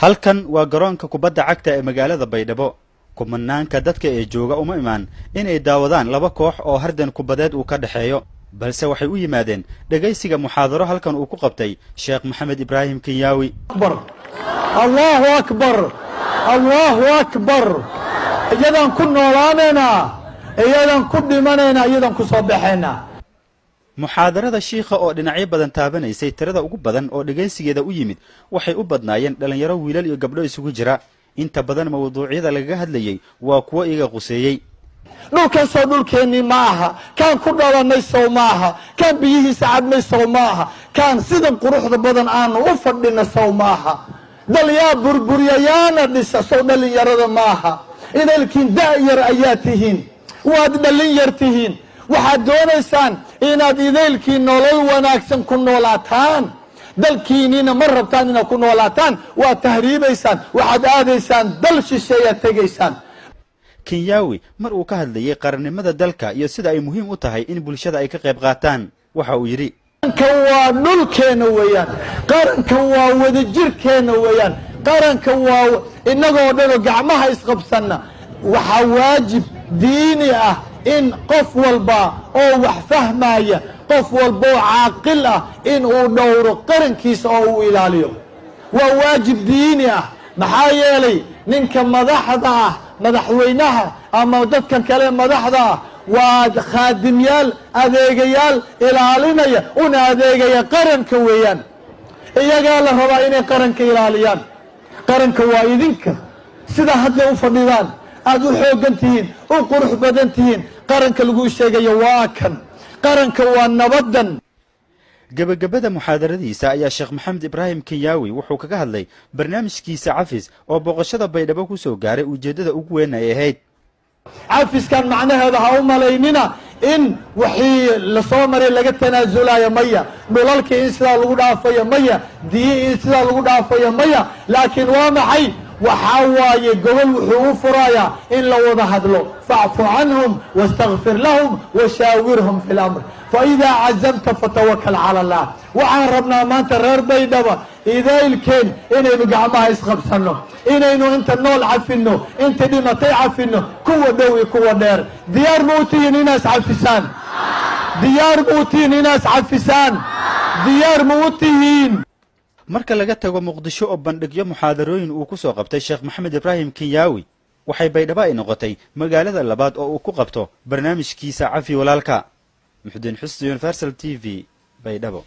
halkan waa garoonka kubadda cagta ee magaalada Baydhabo. kumanaanka dadka ee jooga uma imaan inay daawadaan laba koox oo hardan kubadeed uu ka dhaxeeyo, balse waxay u yimaadeen dhageysiga muxaadaro halkan uu ku qabtay Sheekh Maxamed Ibrahim Kinyawi. Allahu akbar, Allahu akbar. iyadan ku noolaanayna, iyadan ku dhimanayna, iyadan ku soo baxayna. muxaadarada shiikha oo dhinacyo badan taabanaysay tirada ugu badan oo dhageysigeeda u yimid waxay u badnaayeen dhalinyaro wiilal iyo gabdho isugu jira. inta badan mawduucyada laga hadlayay waa kuwa iga quseeyay. dhulkan soo dhulkeeni maaha, kan ku dhalanay soo maaha, kan biyihiisa cabnay soo maaha, kan sidan quruxda badan aanu u fadhina soo maaha. dalyaa burburiyayaana dhisa soo dhalinyarada maaha. idalkiin da'yar ayaa tihiin, waad dhalinyar tihiin, waxaad doonaysaan inaad idalkiin nolol wanaagsan ku noolaataan. dalkiinina ma rabtaan inaad ku noolaataan, waad tahriibaysaan, waxaad aadaysaan dal shisheeyaad tegaysaan. Kinyawi mar uu ka hadlayay qarannimada dalka iyo sida ay muhiim u tahay in bulshada ay ka qayb qaataan waxa uu yiri: qaranka waa dhulkeena weeyaan, qaranka waa wadajirkeena weeyaan, qaranka waa inagoo dhan gacmaha isqabsanna. waxaa waajib diini ah in qof walba oo wax fahmaya, qof walba oo caaqil ah in uu dhowro qarankiisa oo uu ilaaliyo. waa waajib diini ah, maxaa yeelay ninka madaxda ah, madaxweynaha ama dadkan kale madaxda ah waa khaadimyaal, adeegayaal ilaalinaya una adeegaya qaranka weeyaan. iyagaa la rabaa inay qaranka ilaaliyaan. qaranka waa idinka, sida hadda u fadhidaan, aad u xoogan tihiin, u qurux badan tihiin. qaranka lagu sheegayo waa kan, qaranka waa nabadan. gabagabada muxaadaradiisa ayaa Sheekh Maxamed Ibrahim Kinyawi wuxuu kaga hadlay barnaamijkiisa cafis oo booqashada Baydhabo ku soo gaaray ujeedada ugu weyn ay ahayd. cafiskan macnaheedu ha u malaynina in wixii la soo maray laga tanaasulayo maya, dhulalkii in sidaa lagu dhaafayo maya, diyi in sidaa lagu dhaafayo maya, laakiin waa maxay? waxaa waaye gobol wuxuu u furayaa in la wada hadlo. facfu canhum wastakfir lahum washaawirhum fi lamr faidaa cazamta fatawakal cala allah. waxaan rabnaa maanta reer Baydhaba idaylkeen inaynu gacmaha isqabsanno, inaynu inta nool cafino, inta dhimatay cafino, kuwa dhow iyo kuwa dheer. diyaar ma u tihiin inaas cafisaan? diyaar ma u tihiin inaas cafisaan? diyaar ma u tihiin? marka laga tago Muqdisho oo bandhigyo muxaadarooyin uu ku soo qabtay Sheekh Maxamed Ibrahim Kinyawi, waxay Baydhabo ay noqotay magaalada labaad oo uu ku qabto barnaamijkiisa cafi walaalka. Muxuddin Xusni, Universal TV, Baydhabo.